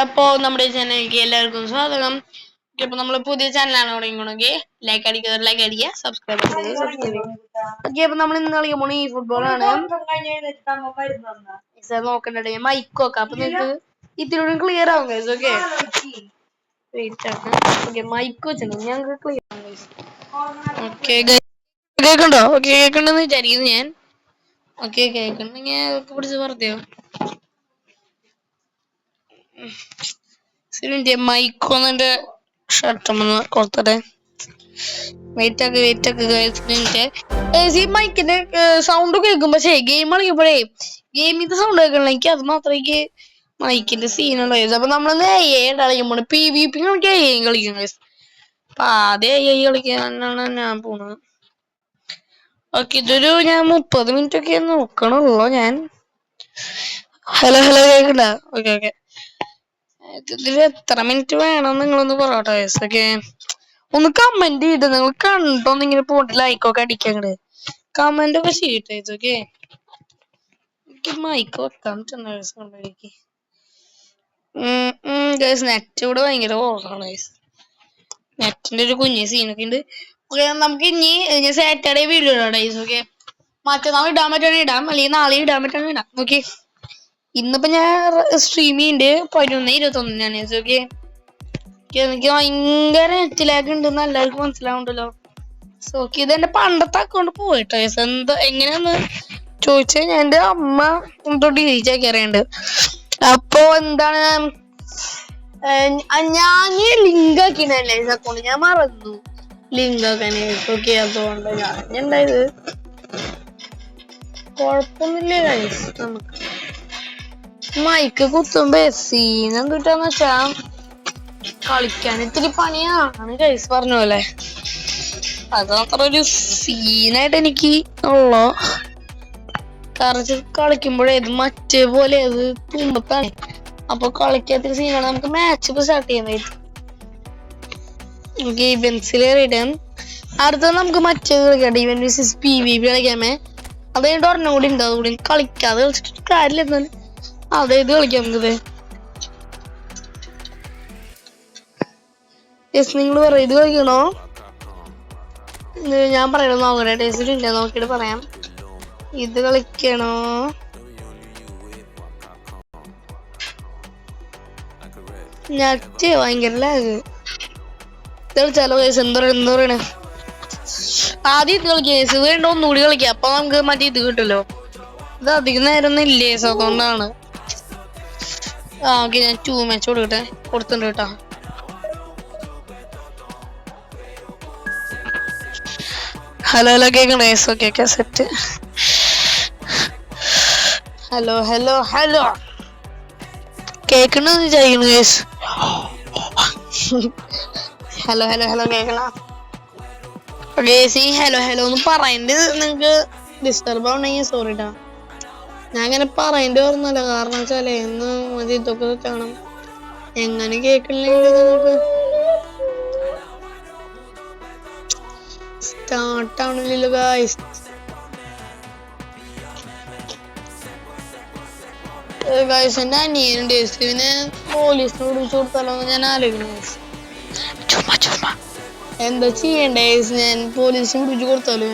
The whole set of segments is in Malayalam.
അപ്പോൾ നമ്മുടെ ചാനലിലേക്ക് എല്ലാവർക്കും സ്വാഗതം. ഇപ്പൊ നമ്മള് പുതിയ ചാനലാണ് തുടങ്ങിക്കണമെങ്കിൽ ലൈക്ക് അടിക്കുക, സബ്സ്ക്രൈബ് ചെയ്യുക. അപ്പൊ നമ്മൾ ഇന്ന് കളിക്കാൻ പോണ ഈ ഫുട്ബോളാണ്. നോക്കണ്ടേ മൈക്ക് ഒക്കെ അപ്പൊ നിങ്ങൾക്ക് ഇതിലൂടെ ക്ലിയർ ആവും. ഓക്കെ മൈക്ക് വെച്ചിട്ടുണ്ട് ഞങ്ങൾക്ക് ക്ലിയർ ആവും. കേക്കണ്ടോ? ഓക്കെ കേക്കണ്ടെന്ന് വിചാരിക്കുന്നു ഞാൻ. ഓക്കെ കേക്കണ്ടെങ്കിൽ പിടിച്ച് പറഞ്ഞോ. മൈക്കൊന്നെ ഷർട്ടൊന്ന് കൊടുത്തട്ടെ. വെയിറ്റ് ഈ മൈക്കിന്റെ സൗണ്ട് കേൾക്കുമ്പോ ഗെയിം കളിക്കുമ്പോഴേ ഗെയിമിന്റെ സൗണ്ട് കേൾക്കണ എനിക്ക് അത് മാത്രമേ എനിക്ക് മൈക്കിന്റെ സീനുള്ള. അപ്പൊ നമ്മളൊന്ന് കളിക്കുമ്പോൾ PvP കളിക്കും. അപ്പൊ ആദ്യം കളിക്കാനാണ് ഞാൻ പോണത്. ഓക്കെ ഇതൊരു ഞാൻ 30 മിനിറ്റ് ഒക്കെ നോക്കണുള്ളൂ ഞാൻ. ഹലോ കേൾക്കണ്ട? ഓക്കെ ഇതിൽ എത്ര മിനിറ്റ് വേണം നിങ്ങളൊന്ന് പറയട്ടെ. ഓക്കെ ഒന്ന് കമന്റ് ചെയ്ത് നിങ്ങൾ കണ്ടോന്ന് ഇങ്ങനെ പോയിട്ട് ലൈക്കൊക്കെ അടിക്കങ്ങട് കമന്റ് ഒക്കെ ചെയ്യട്ടെ. ഓക്കെ എനിക്ക് മൈക്ക് വെക്കാൻ പറ്റുന്ന നെറ്റ് ഇവിടെ ഭയങ്കര ഓർഡറാണ്. നെറ്റിന്റെ ഒരു കുഞ്ഞ് സീനൊക്കെ ഉണ്ട്. നമുക്ക് ഇനി സാറ്റർഡേ വീഡിയോ ഇടാം. ഓക്കെ മറ്റന്നാൾ ഇടാൻ പറ്റുകയാണെങ്കിൽ ഇടാം, അല്ലെങ്കിൽ നാളെ ഇടാൻ പറ്റുകയാണെങ്കിൽ ഇടാം. ഓക്കെ ഇന്നിപ്പോ ഞാൻ സ്ട്രീം ചെയ്യുന്നുണ്ട് 11:21. ഓക്കെ എനിക്ക് ഭയങ്കര നെറ്റ് ലാഗ് ഉണ്ടെന്ന് എല്ലാവർക്കും മനസ്സിലാവുണ്ടല്ലോ. ഓക്കെ ഇതെന്റെ പണ്ടത്തെ അക്കൗണ്ട് പോയിട്ടോ. എന്താ എങ്ങനെയാന്ന് ചോദിച്ചാൽ ഞാൻ എന്റെ അമ്മ എന്തോ ഡിലീറ്റ് ആക്കി അറിയണ്ട്. അപ്പൊ എന്താണ് ഞാൻ ലിങ്ക് ആക്കിണ്ടല്ലേ അക്കൗണ്ട്, ഞാൻ മറന്നു ലിങ്ക് ആക്കാന്. ഓക്കെ അതുകൊണ്ട് ഞാൻ ഉണ്ടായത് കൊഴപ്പൊന്നുമില്ല. നമുക്ക് മൈക്ക് കുത്തുമ്പോ സീനെന്തുട്ടാന്ന് വെച്ചാ കളിക്കാൻ ഇത്തിരി പണിയാണ് ഗൈസ് പറഞ്ഞ പോലെ. അത് അത്ര ഒരു സീനായിട്ട് എനിക്ക് ഉള്ളു. കാരണം കളിക്കുമ്പോഴേ ഇത് മറ്റേ പോലെ അത് തുമ്പത്താണ്. അപ്പൊ കളിക്കാത്തൊരു സീനാണ്. നമുക്ക് മാച്ച് ഇപ്പൊ സ്റ്റാർട്ട് ചെയ്യാൻ പറ്റും. ബെൻസിലേറിയിടാം. അടുത്തത് നമുക്ക് മറ്റേ കളിക്കാം. PvP കളിക്കാമേ. അത് കഴിഞ്ഞിട്ട് ഒരെണ്ണം കൂടി ഉണ്ട്. അതുകൂടി കളിക്കാതെ കളിച്ചിട്ട് കാര്യമില്ല. എന്നാലും അതേത് കളിക്കാം നമുക്ക്. നിങ്ങൾ പറയും ഇത് കളിക്കണോ? ഞാൻ പറയണോ നോക്കട്ടെ. ടേസ്റ്റ് ഇല്ല നോക്കിയിട്ട് പറയാം. ഇത് കളിക്കണോ? നെറ്റ് ഭയങ്കര ലാഗ്. കളിച്ചാലോ കേസ്? എന്താ പറയണേ? ആദ്യം ഇത് കളിക്കാം കേസ്. ഇത് വേണ്ട ഒന്നുകൂടി കളിക്കാം. അപ്പൊ നമുക്ക് മറ്റേ ഇത് കിട്ടുമല്ലോ. ഇത് അധികം നേരം ഒന്നും ഇല്ലേ കേസ്, അതുകൊണ്ടാണ്. ഓക്കെ ഞാൻ 2 മാച്ച് കൊടുത്തിട്ടുണ്ട് കേട്ടോ. ഹലോ കേക്കണേ? Okay set. ഹലോ കേക്കണെന്ന് വിചാരിക്കുന്നു കേസ്. ഹലോ കേക്കണ? ഹലോ എന്ന് പറയണ്ട്. നിങ്ങക്ക് ഡിസ്റ്റർബ് ആവണെങ്കിൽ സോറി ട്ടാ. ഞാൻ അങ്ങനെ പറയേണ്ടി വരുന്നല്ലോ. കാരണം വെച്ചാലേ എന്ന് മതി ഇതൊക്കെ കാണാം. എങ്ങനെ കേൾക്കണില്ലെങ്കിൽ നിങ്ങൾക്ക് സ്റ്റാർട്ട് ആവണില്ലല്ലോ ഗായ്സ്. എന്റെ അനിയനുണ്ട്. ഇവനെ പോലീസിന് വിളിച്ചു കൊടുത്താലോ എന്ന് ഞാൻ ആലോചിക്കുന്നു. എന്താ ചെയ്യണ്ടേ? ഞാൻ പോലീസിന് വിളിച്ചു കൊടുത്താലോ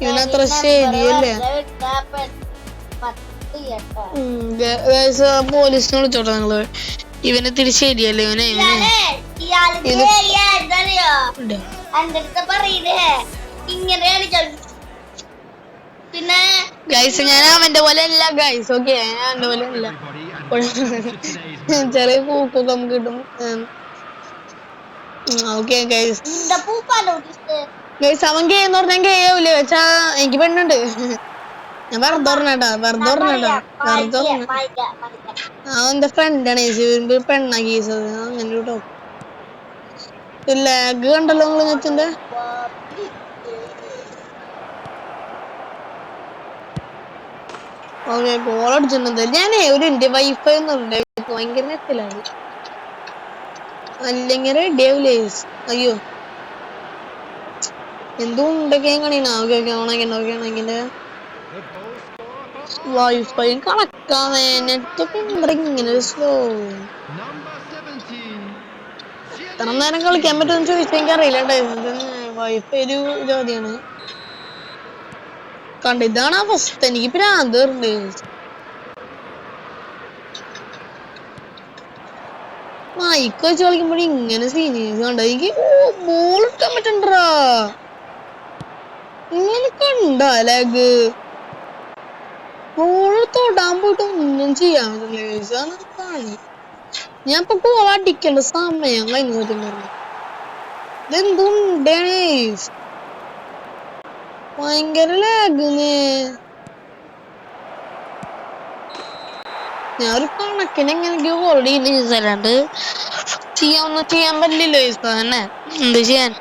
ഇവനത്ര ശരിയല്ലേ? പോലീസിനെ വിളിച്ചോട്ടെ നിങ്ങള്. ഇവനെ തിരി ശരിയല്ലേ? പിന്നെ ഗൈസ് ഞാൻ അവന്റെ പോലെ അല്ല ഗൈസ്. ഓക്കെ ഞാൻ അവന്റെ പോലെ അല്ല. ചെറിയ പൂക്കൊക്കെ നമുക്ക് കിട്ടും. ഓക്കെ ഗൈസ് അവൻ ഗേ എന്ന് പറഞ്ഞാൽ ഗേ ആവൂലേ വെച്ചാ എനിക്ക് പെണ്ണുണ്ട്. ഞാൻ വെറുതെ അവന്റെ ഫ്രണ്ടാണ് പെണ്ണ കേസത് അങ്ങനെ കേട്ടോ. ലാഗ് കണ്ടല്ലോ നിങ്ങള് നെറ്റിന്റെ. ഓക്കെ ഗോൾ അടിച്ചിട്ടുണ്ട്. ഞാനേ ഒരു വൈഫൈ ഒന്നും ഭയങ്കര നെറ്റിലാണ്. അല്ലെങ്കിൽ റെഡി ആവൂലേ? അയ്യോ എന്തോ ഉണ്ടൊക്കെ കണിയണ. ഓക്കെ ഓണാക്കിന്റെ വൈഫൈ കണക്കാണ് നെറ്റൊക്കെ ഇങ്ങനെ സ്ലോ. എത്ര നേരം കളിക്കാൻ പറ്റുമെന്ന് ചോദിച്ചാൽ എനിക്ക് അറിയില്ല. വൈഫൈ ഒരു ജോലിയാണ്. കണ്ട ഇതാണ് അവസ്ഥ. എനിക്ക് ഭ്രാന്ത് വരുന്നുണ്ട്. മൈക്ക് വെച്ച് കളിക്കുമ്പോഴേ ഇങ്ങനെ സീനീസ് കണ്ട എനിക്ക് ബോൾ ഇട്ടാൻ പറ്റണ്ടാ. ഇങ്ങനെ കണ്ട ലാഗ്. ബോൾ തൊടാൻ പോയിട്ട് ഒന്നും ചെയ്യാൻ പറ്റില്ല. ഞാൻ ഇപ്പൊ ഗോൾ അടിക്കേണ്ട സമയം കഴിഞ്ഞ സത്യം പറഞ്ഞു. ഇതെന്തുണ്ടാണ് ഭയങ്കര ലാഗിന്. ഞാൻ ഒരു കണക്കിന് എങ്ങനെയൊക്കെയോ ഓൾറെഡി അല്ലാണ്ട് ചെയ്യാൻ പറ്റില്ലല്ലോ തന്നെ. എന്ത് ചെയ്യാൻ?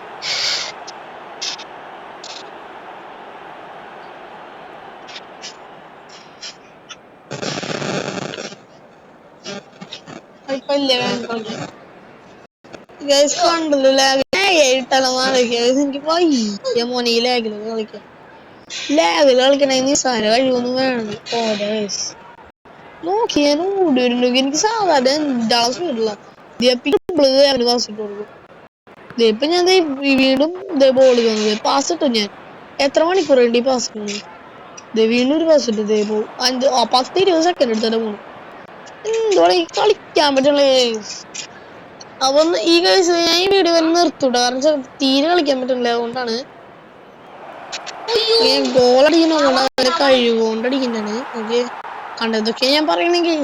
കണ്ടല്ലോ എനിക്ക് വയ്യ മോനെ ഈ ലാഗില് കളിക്കാൻ. ലാഗില് കളിക്കണ നിസ്സാര കഴിവൊന്നും വേണം. നോക്കി ഞാൻ ഓടി വരുന്നുണ്ടെങ്കിൽ എനിക്ക് സാധാരണ എന്താ സ്പീഡില്ല. ഇപ്പൊ ഞാൻ വീണ്ടും ബോൾ തന്നത് പാസ് ഇട്ടു. ഞാൻ എത്ര മണിക്കൂർ വേണ്ടി പാസ് ഇട്ടു. വീണ്ടും ഒരു പാസ് ഇട്ടു. 10-20 സെക്കൻഡ് എടുത്തന്നെ പോണു. എന്തോടെ കളിക്കാൻ പറ്റുള്ളേ. അപ്പൊ ഈ കേസ് ഞാൻ ഈ വീഡിയോ വരെ നിർത്തൂട്ടോ. കാരണം തീരെ കളിക്കാൻ പറ്റുന്നില്ല. അതുകൊണ്ടാണ് ഗോൾ അടിക്കുന്ന കഴിവുകൊണ്ടടിക്കുന്നതാണ്. ഓക്കെ കണ്ടതൊക്കെ ഞാൻ പറയണെങ്കിൽ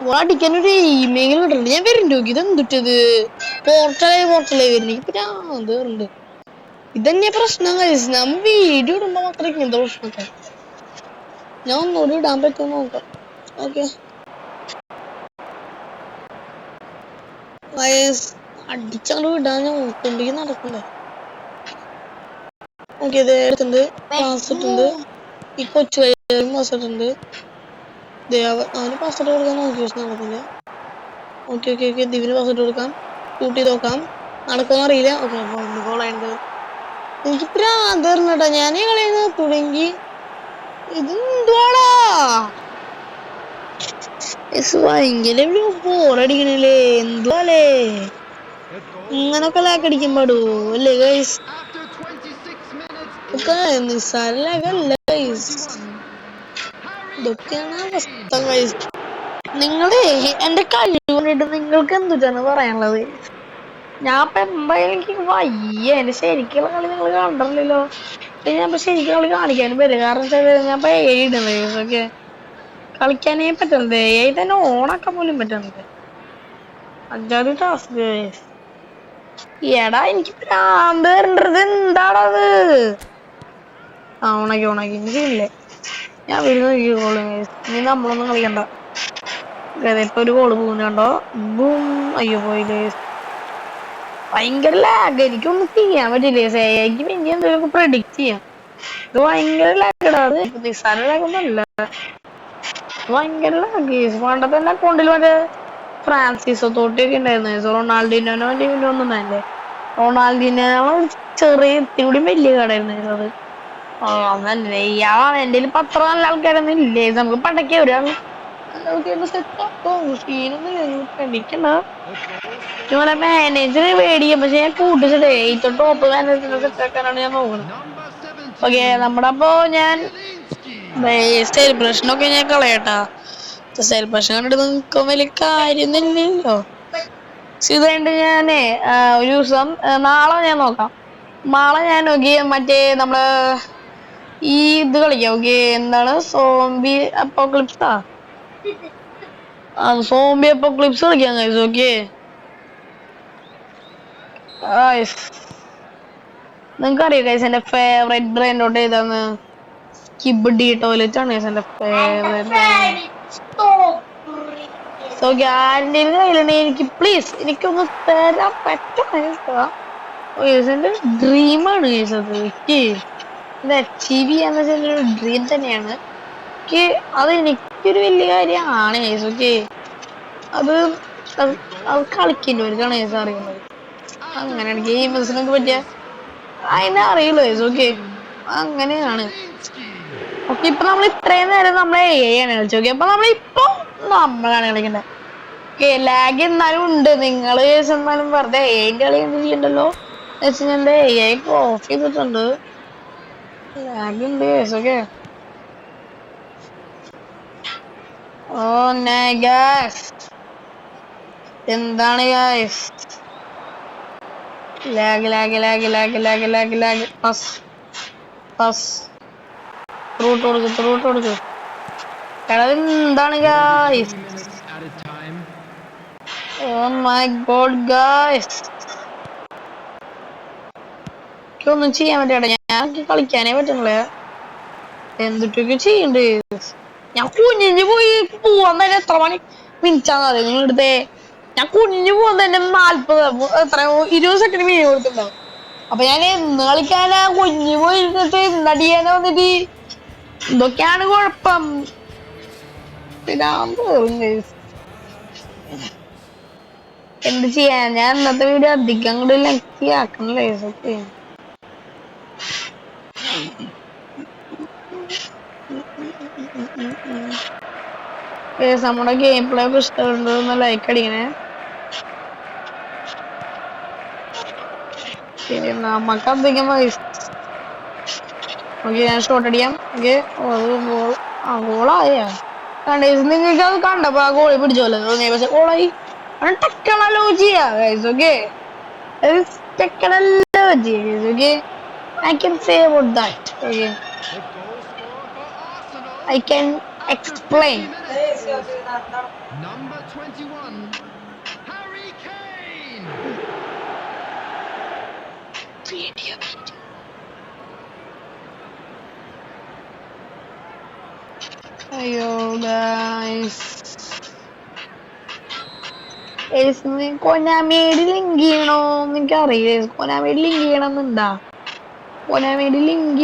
ഗോൾ അടിക്കാൻ ഒരു ഇമെയിൽ കിട്ടുന്നുണ്ട്. ഞാൻ വരുന്നുണ്ട്. ഇതെന്തിട്ടത് പോർട്ടലേ വരുന്നു. ഇപ്പൊ ഞാൻ ഉണ്ട്. ഇതന്നെ പ്രശ്നം കഴിച്ചു. നമ്മ വീഡിയോ ഇടുമ്പോ മാത്രമേ ഇങ്ങനത്തെ പ്രശ്നമൊക്കെ. ഞാൻ ഒന്നുകൂടി ഇടാൻ പറ്റുമോ നോക്കാം. ഓക്കെ അടിച്ചങ്ങോട്ട് വിടാൻ ഞാൻ നോക്കുന്നുണ്ടെങ്കിൽ നടക്കണ്ടേ. ഓക്കെ ഇത് എടുത്തിട്ടുണ്ട്. പാസ് ഇട്ടുണ്ട്. ഈ കൊച്ചു പാസ് ഇട്ടുണ്ട്. അവന് പാസ് ഇട്ട് കൊടുക്കാൻ നോക്കി പക്ഷെ നടക്കില്ല. ഓക്കെ ദിവന് പാസ് ഇട്ട് കൊടുക്കാം. ഷൂട്ട് ചെയ്ത് നോക്കാം. നടക്കുമെന്ന് അറിയില്ല. ഓക്കെ ഗോളായിട്ട് എനിക്ക് ഭ്രാന്ത് പറഞ്ഞിട്ടാ ഞാൻ ഈ കളി തുടങ്ങി. ഇതെന്തുവാടാ ഭയങ്കര ബോറടിക്കണല്ലേ. എന്തുവാലേ ഇങ്ങനൊക്കെ ലാഗ് അടിക്കാൻ പാടുവോ അല്ലേ ഗൈസ്? ഒക്കെ നിസ്സാര ലാഗല്ല ഗൈസ്. ഇതൊക്കെയാണ് അവസ്ഥ ഗൈസ്. നിങ്ങളെ എന്റെ കഴിവ് കണ്ടിട്ട് നിങ്ങൾക്ക് എന്തുട്ടാണ് പറയാനുള്ളത്? ഞാൻ ഇപ്പൊ എന്തായാലും എനിക്ക് വയ്യ. എന്റെ ശരിക്കുള്ള കളി നിങ്ങൾ കണ്ടല്ലോ. ഞാൻ ഇപ്പൊ ശരിക്കും കളി കാണിക്കാനും പറ്റില്ല. കാരണം ഞാൻ ഇപ്പൊ ഇടുന്നത് ഓക്കെ കളിക്കാനേ പറ്റുന്നത്. തന്നെ ഓണാക്കാൻ പോലും പറ്റുന്നത്. 5ാമത്തെ ടാസ്ക്. എടാ എനിക്ക് ഭ്രാന്ത് വരേണ്ടത് എന്താണത്? ഉണക്കി എനിക്കില്ലേ. ഞാൻ വരുന്ന ഇനി നമ്മളൊന്നും കളിക്കണ്ട. ഇപ്പൊ ഒരു ഗോള് പോകുന്നുണ്ടോ? ബൂം. അയ്യോ പോയില്ലേ. ഭയങ്കര ലാഗ്. എനിക്കൊന്നും ചെയ്യാൻ പറ്റില്ലേ. എനിക്ക് പിന്നെ എന്തെങ്കിലും പ്രെഡിക്റ്റ് ചെയ്യാം. ഇത് ഭയങ്കര ലാഗടാ. അത് നിസ്സാര ലാഗൊന്നും അല്ല. ഭയങ്കര ലാഗ്. പണ്ടത്തെ എന്റെ അക്കൗണ്ടിൽ മറ്റേ ഫ്രാൻസിസോ തോട്ടിയൊക്കെ ഉണ്ടായിരുന്നു. റൊണാൾഡിനോ ഒന്നും തന്നെ. റൊണാൾഡിനോ ചെറിയ കൂടി വലിയ കടയായിരുന്നു അത്. അതല്ലേ ഇയാളാണ്. എന്റെ പത്ര നല്ല ആൾക്കാരൊന്നും ഇല്ലേ. നമുക്ക് പണ്ടൊക്കെ ഒരാൾ മാനേജർ പേടിക്കും. പക്ഷെ ഞാൻ കൂട്ടിച്ചിട്ടേ ഏറ്റവും ടോപ്പ് മാനേജറിനെ സെറ്റ് ആക്കാനാണ് ഞാൻ നോക്കുന്നത്. ഓക്കെ നമ്മുടെ അപ്പൊ ഞാൻ സെലിബ്രേഷനൊക്കെ ഞാൻ കളയട്ടാ. സെലിബ്രേഷൻ കണ്ടിട്ട് നിൽക്കാൻ വലിയ കാര്യമൊന്നുമില്ലല്ലോ. ഇതുകൊണ്ട് ഞാനേ ഒരു ദിവസം നാളെ ഞാൻ നോക്കാം. നാളെ ഞാൻ നോക്കി മറ്റേ നമ്മള് ഈ ഇത് കളിക്കാം. ഓക്കെ എന്താണ് സോംബി അപ്പോക്ലിപ്സാ. സോംബി അപ്പോക്ലിപ്സ് കളിക്കാം ഗൈസ്. ഓക്കെ നിങ്ങൾക്ക് അറിയോ ഗൈസ് എന്റെ ഫേവറേറ്റ് ബ്രാൻഡോട്ട് ഏതാന്ന്? കിബിഡി ടോയ്ലറ്റ് ആണ് ഗൈസ് എന്റെ ഫേവറേറ്റ്. സോ ഗ്യാരണ്ടി കയ്യിലുണ്ടെങ്കിൽ എനിക്ക് പ്ലീസ് എനിക്കൊന്ന് തരാൻ പറ്റുമോ? എന്റെ ഡ്രീമാണ് ഗൈസ് അത്. ഇത് അച്ചീവ് ചെയ്യാന്ന് വെച്ചാൽ ഒരു ഡ്രീം തന്നെയാണ്. അത് എനിക്കൊരു വലിയ കാര്യമാണ് ഗൈസ്. ഓക്കെ അത് കളിക്കുന്നവർക്കാണ് ഗൈസ് അറിയുന്നത്. അങ്ങനെയാണ് ഗെയിമേഴ്സിനൊക്കെ പറ്റിയ അതിനെ അറിയുള്ളൂ ഗൈസ്. ഓക്കെ അങ്ങനെയാണ്. ഓക്കെ, ഇപ്പൊ നമ്മൾ ഇത്രയും നേരം നമ്മളെ ആണ് കളിച്ചു. ഓക്കെ, അപ്പൊ നമ്മളിപ്പോ നമ്മളാണ് കളിക്കുന്നത്. ഓക്കെ, ലാഗ് എന്നാലും ഉണ്ട്. നിങ്ങള് എന്നാലും വെറുതെ കളി ചെയ്യണ്ടല്ലോ എന്റെ ഓഫ് ചെയ്തിട്ടുണ്ട്. ലാഗ് ഉണ്ട്. ഓക്കെ, ഓ ഗായ്സ്, എന്താണ് guys? Lag lag lag lag lag lag lag pass pass route കൊടുക്ക്. എന്താണ് guys? Oh my god guys, ഒന്നും ചെയ്യാൻ പറ്റില്ല. ഞാൻ കളിക്കാനേ പറ്റുന്നില്ല. എന്തിട്ടൊക്കെ ചെയ്യണ്ട്? ഞാൻ കുഞ്ഞിഞ്ഞു പോവാൻ തന്നെ എത്ര മിനിറ്റാന്ന് അറിയാം നിങ്ങളെടുത്തേ. ഞാൻ കുഞ്ഞിഞ്ഞു പോവാൻ തന്നെ 40 എത്രയോ 20 സെക്കൻഡ് വീഡിയോ കൊടുത്തിട്ടുണ്ടാവും. അപ്പൊ ഞാൻ എന്ന് കളിക്കാനാ? കുഞ്ഞു പോയിരുന്നിട്ട് നടിയാന വന്നിട്ട് ഇതൊക്കെയാണ് കുഴപ്പം. എന്ത് ചെയ്യാൻ? ഞാൻ ഇന്നത്തെ വീഡിയോ അധികം അങ്ങോട്ട് ലെങ്തി ആക്കണല്ലേ. ഓക്കെ, നമ്മുടെ ഗെയിം പ്ലേ ഒക്കെ ഇഷ്ടമുണ്ടോ? ലൈക്ക് അടിക്കണേ. നമുക്ക് അധികം ഞാൻ ഷോട്ട് അടിക്കാം. ഓക്കെ, ഗോളായ നിങ്ങൾക്ക് അത് കണ്ടപ്പോ ആ ഗോളി പിടിച്ചോല്ലോ തോന്നിയ, പക്ഷെ ഗോളായി ടെക്കണല്ലോ ചെയ്യാ. Okay, technology. Okay, I can say about that. Okay, I can explain. Number 21, Harry Kane. Ayo guys, കൊനാമേടി ലിങ്ക് ചെയ്യണോ എനിക്കറിയില്ല. കൊനാമേടി ലിങ്ക് ചെയ്യണമെന്നുണ്ടാ? കൊനാമേടി ലിങ്ക്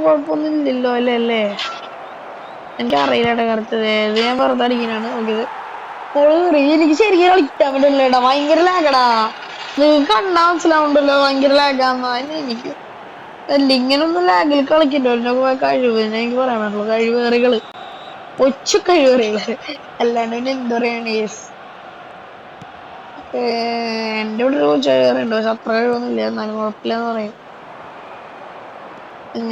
കുഴപ്പമൊന്നും ഇല്ലല്ലോ അല്ലേ? എനിക്കറിയില്ല കറുത്തത്. ഞാൻ വെറുതെ അടിക്കാനാണ് നോക്കിയത്. എനിക്ക് ശരിക്കും കളിക്കാൻ പറ്റില്ലടാ, ഭയങ്കര ലാഗടാ. നിങ്ങൾക്ക് കണ്ടാ മനസ്സിലാവുണ്ടല്ലോ ഭയങ്കര ലാഗാന്ന്. എനിക്ക് ഇങ്ങനൊന്നും ലാഗിൽ കളിക്കണ്ടോ കഴിവ് എനിക്ക് പറയാൻ പറ്റുള്ളൂ. കഴിവേറികള്, ഒച്ചു കഴിവേറികള്, അല്ലാണ്ട് പിന്നെ എന്താ പറയാണ്? എന്റെ ഇവിടെ ഒരു ചേറുണ്ട്, പക്ഷെ അത്ര കഴിവൊന്നുമില്ല. എന്നാലും കുഴപ്പമില്ലെന്ന് പറയും.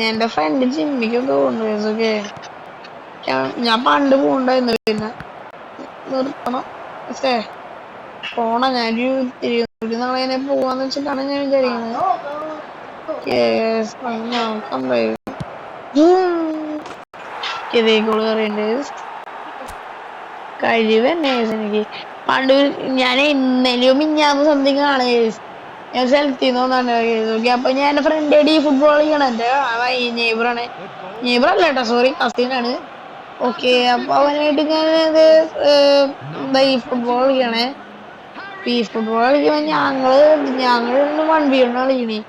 എന്റെ ഫ്രണ്ട് ജിമ്മിക്കൊക്കെ പോകുന്നുണ്ട്. ഓക്കെ, ഞാൻ പണ്ട് പോണ്ടായിരുന്നു, പിന്നെ നിർത്തണം. പക്ഷേ ഞാൻ ഒരു നാളെ പോവാന്ന് വെച്ചിട്ടാണ് ഞാൻ വിചാരിക്കുന്നത്. കഴിവ് തന്നെ എനിക്ക്. പണ്ട് ഞാൻ ഇന്നലെയോ മിഞ്ഞാന്ന് സംതിങ് ആണ് ഞാൻ സെലക്ട് ഓക്കെ, അപ്പൊ ഞാൻ എന്റെ ഫ്രണ്ട് ഡി ഫുട്ബോൾ കളിക്കണം. എന്റെ നെയ്ബറാണ്, നെയ്ബറല്ല കേട്ടോ, സോറി, കസിനാണ്. ഓക്കെ, അപ്പൊ അവനായിട്ട് ഞാൻ എന്താ ഈ ഫുട്ബോൾ കളിക്കണേ. ഈ ഫുട്ബോൾ കളിക്കുമ്പോ ഞങ്ങള് 1v1 കളിക്കണേ.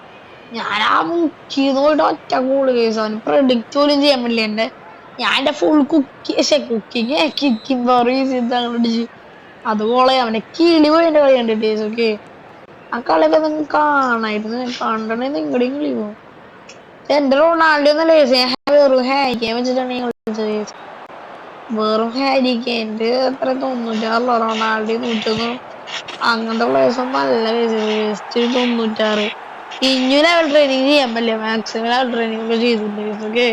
ഞാൻ ആ മുക്കിന്ന് പോയിട്ട് ഒറ്റ ഗോള് കേസ്. അവന് പ്രഡിക്റ്റ് പോലും ചെയ്യാൻ പറ്റില്ല. ഞാൻ എന്റെ ഫുൾ കിക്കിങ് അടിച്ച് അത് ഗോളെ. അവന്റെ കിളി പോയി എന്റെ കളി കണ്ടിട്ട്. ഓക്കെ, ആ കളിയൊക്കെ നിങ്ങൾ കാണായിരുന്നു. കണ്ടണേ നിങ്ങളുടെയും കളി പോകും. എന്റെ റൊണാൾഡോ ഒന്നല്ലേ വെറും ഹാരിക്കാൻ വെച്ചിട്ടാണ് ഞങ്ങൾ കളിച്ചത്. വെറും ഹാരിക്കേന്റെ എത്ര 96 റൊണാൾഡോ 101 അങ്ങനത്തെ പ്ലേയേഴ്സ് ഒന്നും അല്ല ജസ്റ്റ് 96. ഇനി ലെവൽ ട്രെയിനിങ് ചെയ്യാൻ പറ്റില്ല. മാക്സിമം ലെവൽ ട്രെയിനിങ് ഒക്കെ ചെയ്തിട്ടുണ്ട്. ഓക്കെ,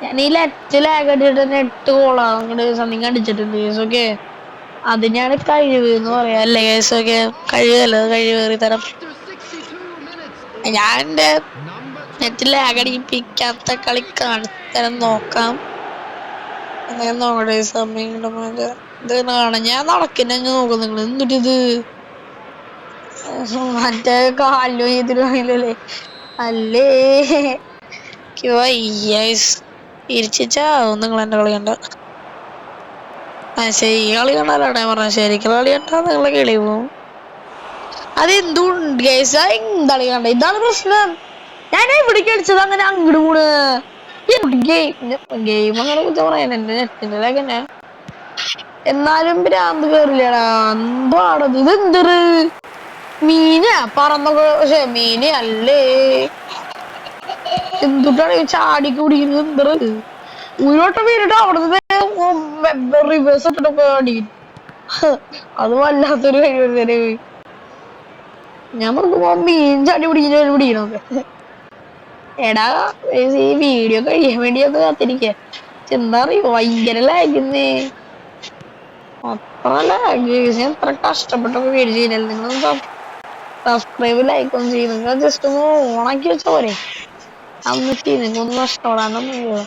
ഞാൻ ഈ ലെഫ്റ്റ് ലാഗ് അടിച്ചിട്ട് തന്നെ 8 ഗോളാ അങ്ങോട്ട് സംതിങ് അടിച്ചിട്ടുണ്ട്. ഓക്കെ, അതിനാണ് കഴിവ് എന്ന് പറയാ അല്ലേ ഗൈസ്? ഓക്കെ, കഴിവല്ല, കഴിവേറി തരം. ഞാൻ എന്റെ നെറ്റ് ലാഗ് അടിപ്പിക്കാത്ത കളി കാണിത്തരം നോക്കാം. അങ്ങനെ നോക്കട്ടെ സമയം ഇത് കാണാം. ഞാൻ നടക്കുന്ന നോക്കും. നിങ്ങൾ എന്നിട്ടിത് മറ്റേ കാലിലോ ചെയ്തില്ലേ അല്ലേ? ഇരിച്ചാവും നിങ്ങൾ എന്റെ കളി കണ്ട. ശരി, കളി കണ്ടാലാണ് ഞാൻ പറഞ്ഞത്. ശരിക്കും കളി കണ്ടാ നിങ്ങളെ കളി പോവും. അതെന്തുണ്ട് ഗൈസ്? എന്താണ് കണ്ട? ഇതാണ് പ്രശ്നം. ഞാൻ എവിടെ കളിച്ചത് അങ്ങനെ അങ്ങോട്ട് കൂടെ ഗെയിം അങ്ങനെ കുറിച്ച് പറയാൻ എന്റെ നെറ്റിന്റെ തന്നെ. എന്നാലും ഭ്രാന്ത് കേറില്ലടാ. എന്താണത്? ഇതെന്തറ് മീനാ പറന്നൊക്കെ? പക്ഷെ മീന് അല്ലേ, എന്തുട്ടാണ് ചാടി കുടിക്കുന്നത്? എന്തറ് ഒരു വട്ടം വീണിട്ട് അവിടുത്തെ റിവേഴ്സ് ഇട്ടിട്ടൊക്കെ അടിക്കും. അത് വല്ലാത്തൊരു കഴിവ് തന്നെ. ഞാൻ നോക്കുമ്പോ മീൻ ചാടി പിടിക്കണൊക്കെ. എടാ ഈ വീഡിയോ കഴിയാൻ വേണ്ടി ഒന്ന് കാത്തിരിക്ക. എന്താ അറിയോ ഭയങ്കര ലാഗിന്നേ. അത്ര ലാഗ്. ഞാൻ എത്ര കഷ്ടപ്പെട്ടൊക്കെ വീഡിയോ ചെയ്യണല്ലോ. നിങ്ങളൊന്ന് സബ്സ്ക്രൈബ് ലൈക്ക് ഒന്നും ചെയ്യും. നിങ്ങൾ ജസ്റ്റ് ഒന്ന് ഓണാക്കി വെച്ച പോരെ. അതൊന്നും ചെയ്യും. നിങ്ങൾക്കൊന്നും നഷ്ടപ്പെടാനൊന്നുമില്ല.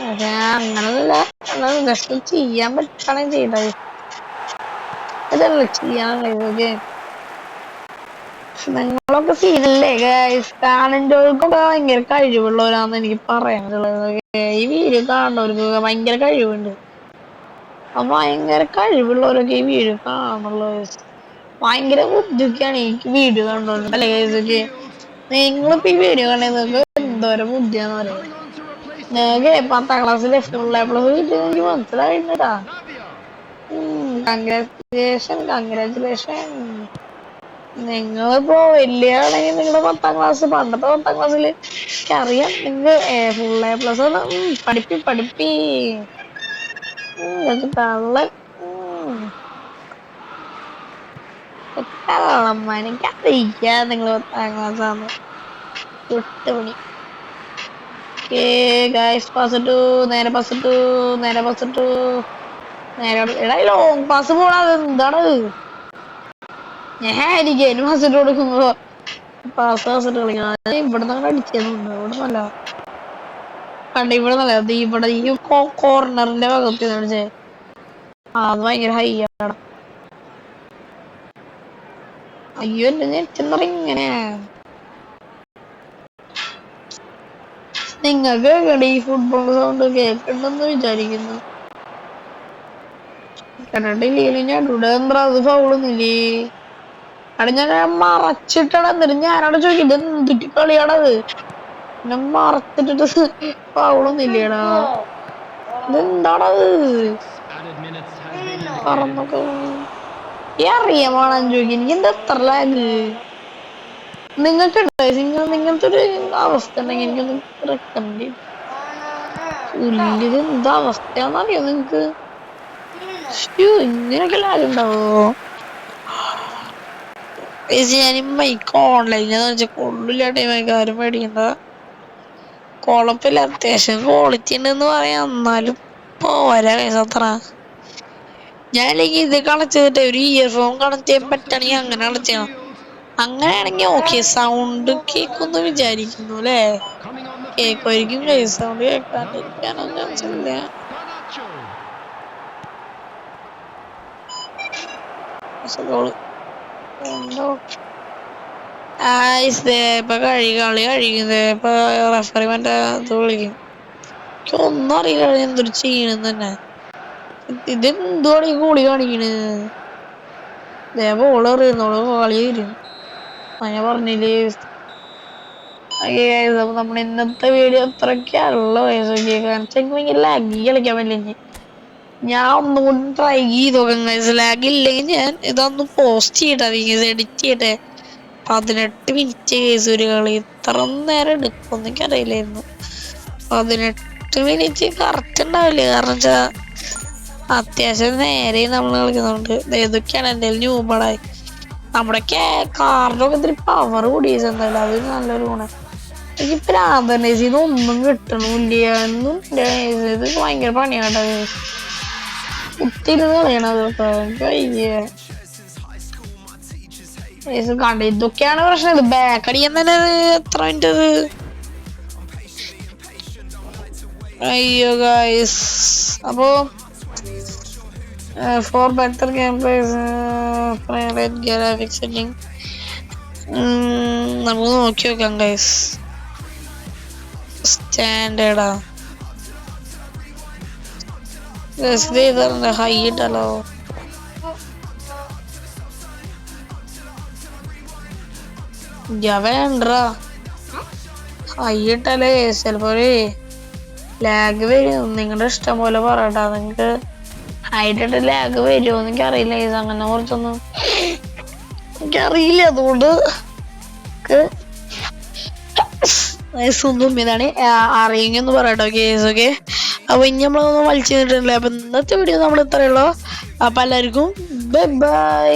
അതെ അങ്ങനല്ല, ജസ്റ്റ് ചെയ്യാൻ പറ്റാണ് ചെയ്യണ്ടത്. അതല്ല ചെയ്യാനുള്ളത്. നിങ്ങളൊക്കെ സീനല്ലേ ഗൈസ്. കാണുന്നവർക്കൊക്കെ ഭയങ്കര കഴിവുള്ളവരാന്ന് എനിക്ക് പറയാനുള്ളത്. ഈ വീഡിയോ കാണുന്നവർക്ക് ഭയങ്കര കഴിവുണ്ട്. അപ്പൊ ഭയങ്കര കഴിവുള്ളവരൊക്കെ ഈ വീഡിയോ കാണുന്നുള്ളത്. ഭയങ്കര ബുദ്ധിയൊക്കെയാണ് ഈ വീഡിയോ കണ്ടോണ്ട് അല്ലേ ഗൈസൊക്കെ. നിങ്ങളിപ്പോ ഈ വീഡിയോ കണ്ടത് എന്തോരം ബുദ്ധിയാന്ന് പറയാം. Coming on to replace the നിങ്ങൾക്ക് injured 10ാം ക്ലാസ്സിലെ ഫുൾ എ പ്ലസ് കിട്ടിയത് എനിക്ക് മനസ്സിലായിട്ടാ. Navia. കൺഗ്രാജുലേഷൻ. നിങ്ങളിപ്പോ വലിയ ആണെങ്കിൽ നിങ്ങളുടെ 10ാം ക്ലാസ്, പണ്ടത്തെ 10ാം ക്ലാസ്സിൽ അറിയാം നിങ്ങക്ക് ഫുൾ എ പ്ലസ് പഠിപ്പി തള്ളൻ എനിക്കറിയിക്കാം നിങ്ങൾ 10ാം ക്ലാസ് ആണ്. 8 മണി നേരെ ബസ്സിട്ടു എടാ ലോങ് പാസ് പോണത് എന്താണ്? ഞാൻ എനിക്ക് ബസ്സിട്ട് കൊടുക്കുമ്പോ പാസിട്ട് കളിക്കണം. ഇവിടുന്ന് അങ്ങനെ അടിച്ചൊന്നുണ്ട്. ഇവിടെ നല്ല കണ്ട ഇവിടെ നല്ല ഇവിടെ ഈ കോർണറിന്റെ ഭാഗത്ത് അടിച്ചേ. അത് ഭയങ്കര ഹൈ ആണ്. അയ്യോ എന്റെ നെറ്റെന്ന് ഇങ്ങനെ. നിങ്ങൾക്ക് ഈ ഫുട്ബോൾ സൗണ്ട് കേൾക്കണ്ടെന്ന് വിചാരിക്കുന്നു. കണ്ടിട്ടില്ലേ ഞാൻ ഇവിടെ എന്താ അത് ഫൗളൊന്നില്ലേ? അവിടെ ഞാൻ മറച്ചിട്ടാണ്. എന്നിട്ട് ഞാനവിടെ ചോദിക്കുന്നത് എന്തിട്ട് കളിയാണത്. ഞാൻ മറച്ചിട്ടിട്ട് ഫൗളൊന്നില്ലേടാ. ഇതെന്താണത്? Added minutes has been പറന്നൊക്കെ indicated. അറിയാമാണ് ചോദിക്കും. എനിക്ക് എന്താ എത്ര ലാഗ്? നിങ്ങൾക്ക് നിങ്ങനത്തെ ഒരു അവസ്ഥ ഉണ്ടെങ്കിൽ എനിക്കൊന്ന് റെക്കമെൻഡ് ചെയ്യും. പുല്ലിത് എന്താ അവസ്ഥയാണെന്നറിയോ നിങ്ങക്ക്? ഇങ്ങനെയൊക്കെ ലാഗ് ഉണ്ടാവോ? ഞാൻ മൈക്ക് ഓൺലൈനെന്ന് വെച്ചാൽ കൊള്ളില്ല ടൈമൊക്കെ ആരും മേടിക്കണ്ട. കുഴപ്പമില്ല, അത്യാവശ്യം ക്വാളിറ്റി ഉണ്ടെന്ന് പറയാം. എന്നാലും പോരാ അത്ര. ഞാനില്ലെങ്കിൽ ഇത് കണക്ട് ചെയ്തിട്ട് ഒരു ഇയർഫോൺ കണക്ട് ചെയ്യാൻ പറ്റണെങ്കിൽ അങ്ങനെ കണക്ട് ചെയ്യണം. അങ്ങനെയാണെങ്കിൽ ഓക്കെ സൗണ്ട് കേക്കൊന്ന് വിചാരിക്കുന്നു അല്ലേ? Coming on the field കേക്കുമായിരിക്കും. സൗണ്ട് is കേൾക്കാണ്ടിരിക്കാനൊന്നും ചാൻസ് ഇല്ല. Garnacho. ഇപ്പൊ കളി കഴിക്കുന്നത്. ഇപ്പൊ റെഫറി മറ്റേ ഇത് വിളിക്കും. ഒന്നും അറിയില്ല എന്തൊരു ചെയ്യണെന്ന് തന്നെ. ഇതെന്തുവാണ് ഈ കൂടി കാണിക്കണ്? ബോൾ എറിയുന്നോളൂ കളി വരും. ഞാൻ പറഞ്ഞില്ലേ നമ്മുടെ ഇന്നത്തെ വീഡിയോ അത്രയ്ക്കുള്ള വയസ്സൊക്കെ കാണിച്ചെങ്കിൽ ഭയങ്കര ലാഗി കളിക്കാൻ പറ്റില്ല. ഞാൻ ഒന്നുകൂടി ട്രൈ ചെയ്ത് നോക്കാം. ലാഗ് ഇല്ലെങ്കിൽ ഞാൻ ഇതൊന്ന് പോസ്റ്റ് ചെയ്യട്ടെ, എഡിറ്റ് ചെയ്യട്ടെ. 18 മിനിറ്റ് കേസ് ഒരു കളി ഇത്ര നേരം എടുക്കും എനിക്കറിയില്ലായിരുന്നു. 18 മിനിറ്റ് കറക്റ്റ് ഉണ്ടാവില്ല. കാരണം വെച്ചാ അത്യാവശ്യം നേരെ നമ്മൾ കളിക്കുന്നുണ്ട്. ഏതൊക്കെയാണ് എൻ്റെ ന്യൂബളായി നമ്മുടെ കാറിനൊക്കെ ഇത്തിരി പവർ കൂടിയത് എന്തായാലും അത് നല്ലൊരു ഗുണം. എനിക്ക് പ്രാന്തനേസിന്ന് ഒന്നും കിട്ടണില്ല. ഒന്നും ഇത് ഭയങ്കര പണിയാട്ടത്. കുത്തിരുന്ന് കളയണതൊക്കെ കണ്ട. ഇതൊക്കെയാണ് പ്രശ്നം. ഇത് ബാക്ക് അടിക്കാൻ തന്നെ എത്ര മിനിറ്റ് അത്. അയ്യോ ഗൈസ്. അപ്പോ four better game place graphics setting നമുക്ക് നോക്കി നോക്കാം ഗൈസ്. സ്റ്റാൻഡേർഡാ ഹൈ ഇട്ടല്ലോ. വേണ്ടടാ ഹൈ ഇട്ടല്ലേ ചിലപ്പോ ലാഗ് വരും. നിങ്ങളുടെ ഇഷ്ടം പോലെ പറയട്ടാ. നിങ്ങക്ക് ഹൈറ്റിട്ട് ലാഗ് വരുമോ എന്ന് എനിക്കറിയില്ല. അങ്ങനെ കുറച്ചൊന്നും എനിക്കറിയില്ല. അതുകൊണ്ട് സുന്നും ഇതാണ് അറിയെങ്കിൽ ഒന്ന് പറയട്ടോ കേസ്. ഓക്കെ, അപ്പൊ ഇനി നമ്മളൊന്നും വലിച്ചു നിന്നിട്ടില്ല. അപ്പൊ ഇന്നത്തെ വീഡിയോ നമ്മൾ ഇത്രയുള്ളൂ. അപ്പൊ എല്ലാവർക്കും ബൈ ബൈ.